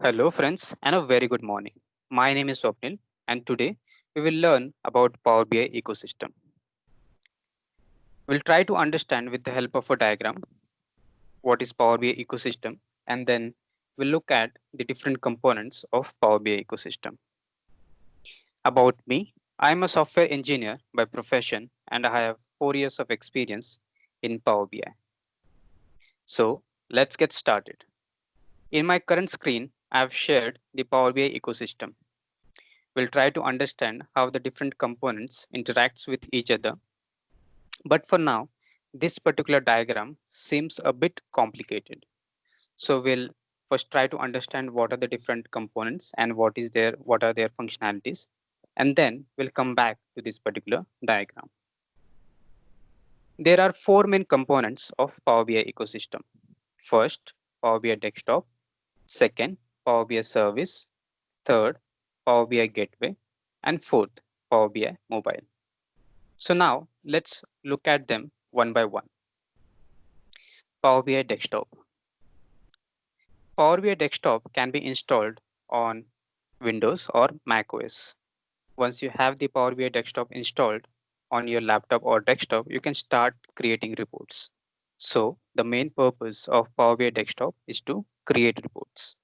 Hello, friends, and a very good morning. My name is Swapnil, and today we will learn about Power BI ecosystem. We'll try to understand with the help of a diagram what is Power BI ecosystem, and then we'll look at the different components of Power BI ecosystem. About me, I'm a software engineer by profession, and I have 4 years of experience in Power BI. So let's get started. In my current screen, I have shared the Power BI ecosystem. We'll try to understand how the different components interacts with each other. But for now, this particular diagram seems a bit complicated. So we'll first try to understand what are the different components and what are their functionalities. And then we'll come back to this particular diagram. There are four main components of Power BI ecosystem. First, Power BI Desktop. Second, Power BI Service. Third, Power BI Gateway. And fourth, Power BI Mobile. So now let's look at them one by one. Power BI Desktop. Power BI Desktop can be installed on Windows or Mac OS. Once you have the Power BI Desktop installed on your laptop or desktop, you can start creating reports. So the main purpose of Power BI Desktop is to create reports.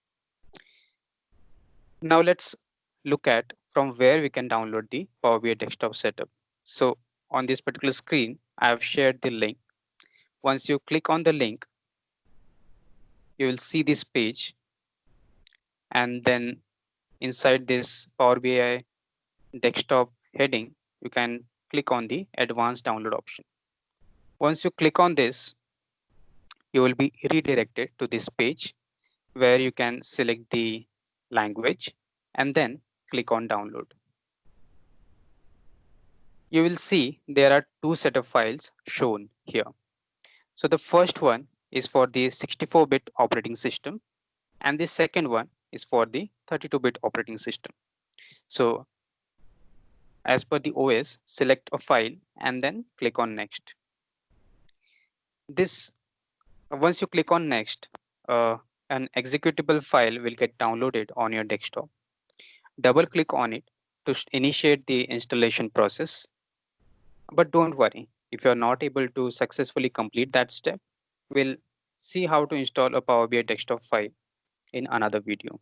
Now let's look at from where we can download the Power BI Desktop setup. So on this particular screen, I have shared the link. Once you click on the link, you will see this page, and then inside this Power BI desktop heading, you can click on the advanced download option. Once you click on this, you will be redirected to this page where you can select the language and then click on download. You will see there are two set of files shown here. So the first one is for the 64-bit operating system, and the second one is for the 32-bit operating system. So as per the OS, select a file and then click on next. This Once you click on next, an executable file will get downloaded on your desktop. Double click on it to initiate the installation process. But don't worry, if you're not able to successfully complete that step, we'll see how to install a Power BI desktop file in another video.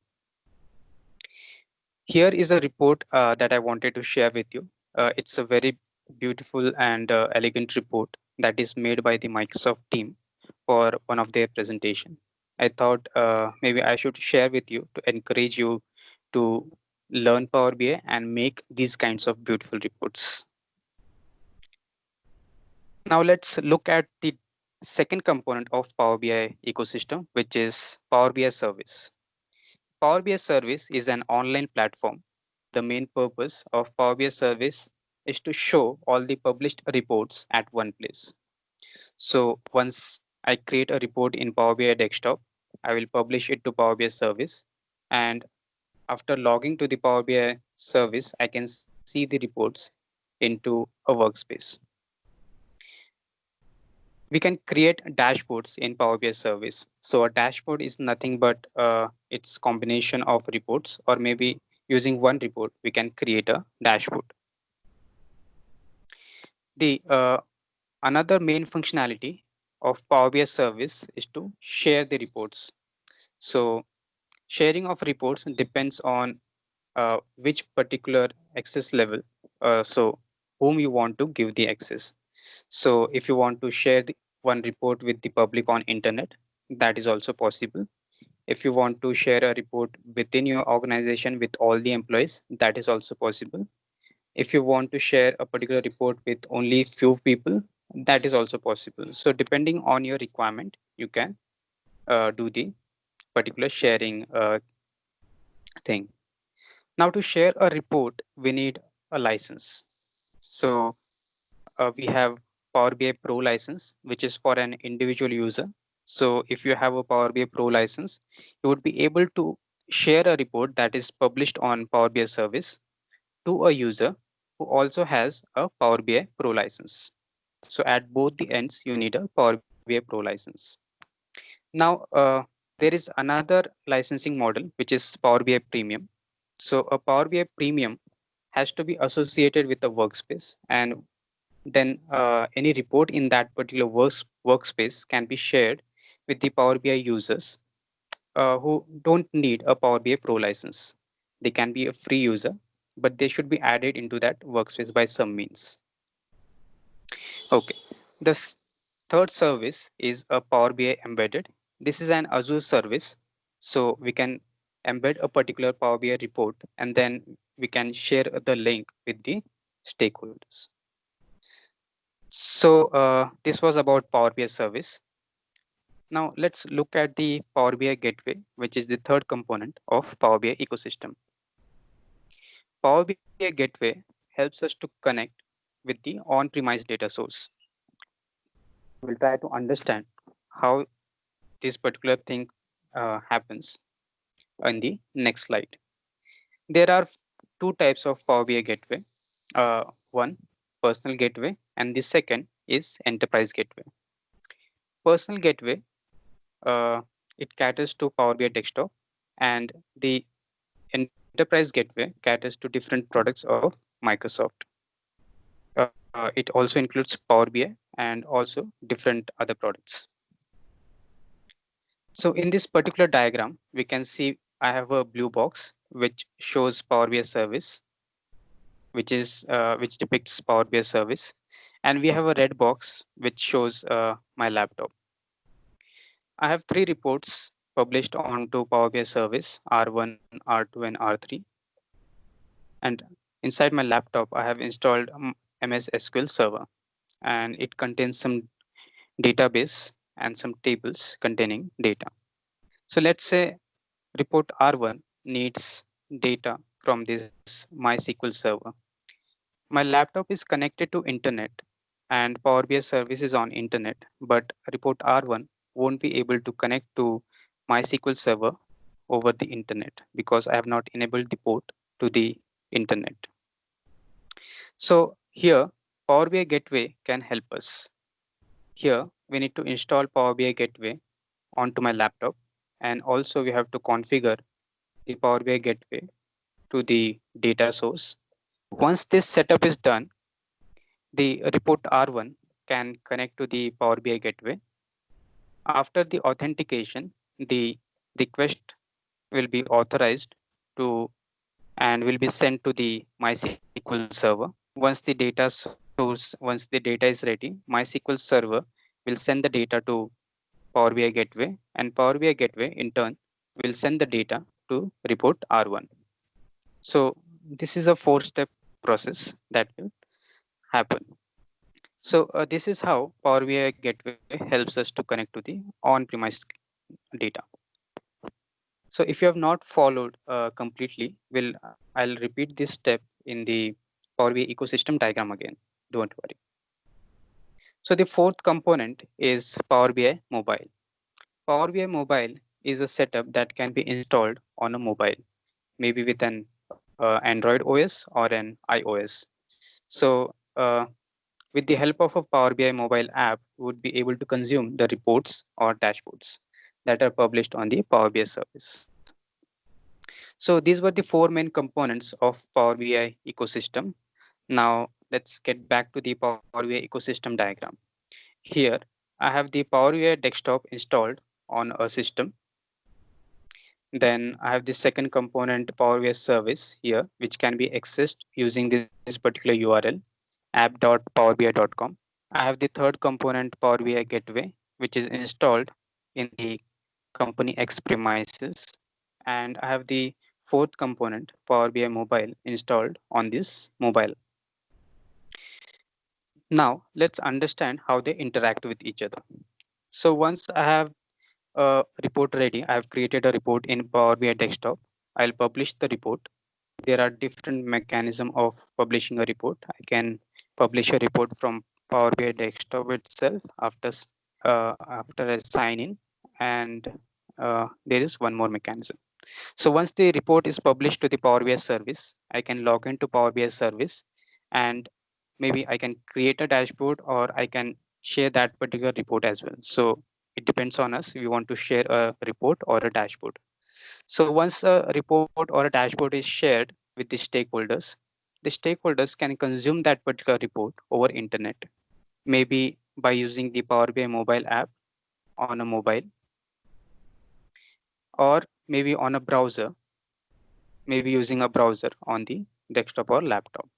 Here is a report that I wanted to share with you. It's a very beautiful and elegant report that is made by the Microsoft team for one of their presentation. I thought maybe I should share with you to encourage you to learn Power BI and make these kinds of beautiful reports. Now let's look at the second component of Power BI ecosystem, which is Power BI Service. Power BI Service is an online platform. The main purpose of Power BI Service is to show all the published reports at one place. So once I create a report in Power BI Desktop, I will publish it to Power BI Service. And after logging to the Power BI Service, I can see the reports into a workspace. We can create dashboards in Power BI Service. So a dashboard is nothing but its combination of reports, or maybe using one report, we can create a dashboard. The Another main functionality of Power BI Service is to share the reports. So sharing of reports depends on which particular access level, so whom you want to give the access. So if you want to share one report with the public on internet, that is also possible. If you want to share a report within your organization with all the employees, that is also possible. If you want to share a particular report with only few people, that is also possible. So depending on your requirement, you can do the particular sharing thing. Now to share a report, we need a license. So we have Power BI Pro license, which is for an individual user. So if you have a Power BI Pro license, you would be able to share a report that is published on Power BI service to a user who also has a Power BI Pro license. So at both the ends, you need a Power BI Pro license. Now, There is another licensing model, which is Power BI Premium. So a Power BI Premium has to be associated with a workspace, and then any report in that particular workspace can be shared with the Power BI users who don't need a Power BI Pro license. They can be a free user, but they should be added into that workspace by some means. Okay. The third service is a Power BI embedded. This is an Azure service. So we can embed a particular Power BI report and then we can share the link with the stakeholders. So this was about Power BI service. Now let's look at the Power BI gateway, which is the third component of Power BI ecosystem. Power BI gateway helps us to connect with the on-premise data source. We'll try to understand how this particular thing happens in the next slide. There are two types of Power BI gateway. One, personal gateway, and the second is enterprise gateway. Personal gateway, uh, it caters to Power BI desktop, and the enterprise gateway caters to different products of Microsoft. It also includes Power BI and also different other products. So in this particular diagram, we can see I have a blue box which shows Power BI service, which depicts Power BI service, and we have a red box which shows my laptop. I have three reports published onto Power BI service R1, R2, and R3. And inside my laptop, I have installed MS SQL Server, and it contains some database and some tables containing data. So let's say report R1 needs data from this MySQL server. My laptop is connected to internet and Power BI service is on internet, but report R1 won't be able to connect to MySQL server over the internet because I have not enabled the port to the internet. So here Power BI Gateway can help us. Here we need to install Power BI Gateway onto my laptop, and also we have to configure the Power BI Gateway to the data source. Once this setup is done, the report R1 can connect to the Power BI Gateway. After the authentication, the request will be authorized to and will be sent to the MySQL server. Once the data is ready, MySQL server will send the data to Power BI Gateway, and Power BI Gateway in turn will send the data to report R1. So this is a four-step process that will happen. So this is how Power BI Gateway helps us to connect to the on-premise data. So if you have not followed completely, I'll repeat this step in the Power BI ecosystem diagram again. Don't worry. So the fourth component is Power BI Mobile. Power BI Mobile is a setup that can be installed on a mobile, maybe with an Android OS or an iOS. So with the help of a Power BI mobile app, we would be able to consume the reports or dashboards that are published on the Power BI service. So these were the four main components of Power BI ecosystem. Now let's get back to the Power BI ecosystem diagram. Here I have the Power BI desktop installed on a system. Then I have the second component Power BI service here, which can be accessed using this particular URL, app.powerbi.com. I have the third component Power BI gateway, which is installed in the company X premises. And I have the fourth component Power BI mobile installed on this mobile. Now let's understand how they interact with each other. So once I have a report ready, I have created a report in Power BI desktop. I'll publish the report. There are different mechanism of publishing a report. I can publish a report from Power BI desktop itself after I sign in, and there is one more mechanism. So once the report is published to the Power BI service, I can log into Power BI service, and maybe I can create a dashboard or I can share that particular report as well. So it depends on us. We want to share a report or a dashboard. So once a report or a dashboard is shared with the stakeholders can consume that particular report over internet, maybe by using the Power BI mobile app on a mobile, or maybe on a browser, maybe using a browser on the desktop or laptop.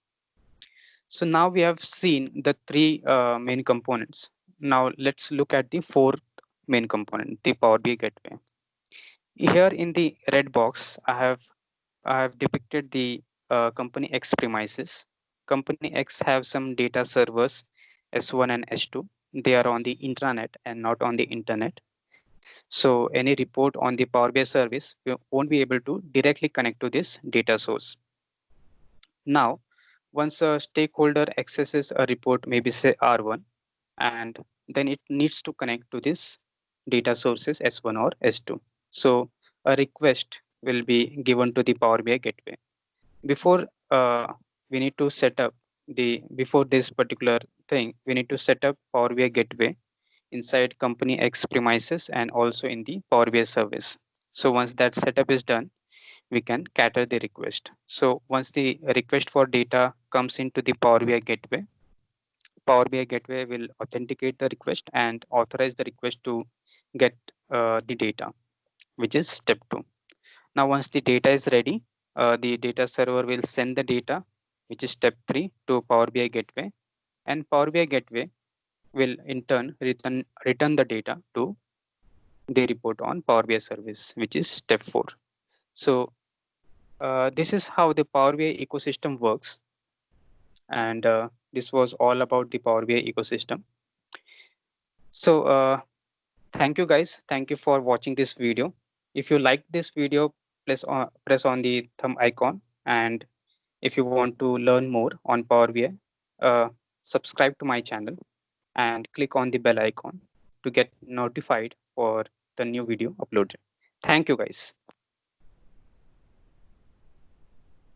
So now we have seen the three main components. Now let's look at the fourth main component, the Power BI Gateway. Here in the red box, I have depicted the company X premises. Company X have some data servers S1 and S2. They are on the intranet and not on the internet. So any report on the Power BI service won't be able to directly connect to this data source. Now, once a stakeholder accesses a report, maybe say R1, and then it needs to connect to this data sources S1 or S2. So a request will be given to the Power BI gateway. Before we need to set up before this particular thing, we need to set up Power BI gateway inside company X premises and also in the Power BI service. So once that setup is done, we can cater the request. So once the request for data comes into the Power BI gateway, Power BI gateway will authenticate the request and authorize the request to get the data, which is step 2. Now once the data is ready, the data server will send the data, which is step 3, to Power BI gateway, and Power BI gateway will in turn return the data to the report on Power BI service, which is step 4. So this is how the Power BI ecosystem works, and this was all about the Power BI ecosystem. So thank you guys. Thank you for watching this video. If you like this video, press on the thumb icon, and if you want to learn more on Power BI, subscribe to my channel and click on the bell icon to get notified for the new video uploaded. Thank you guys.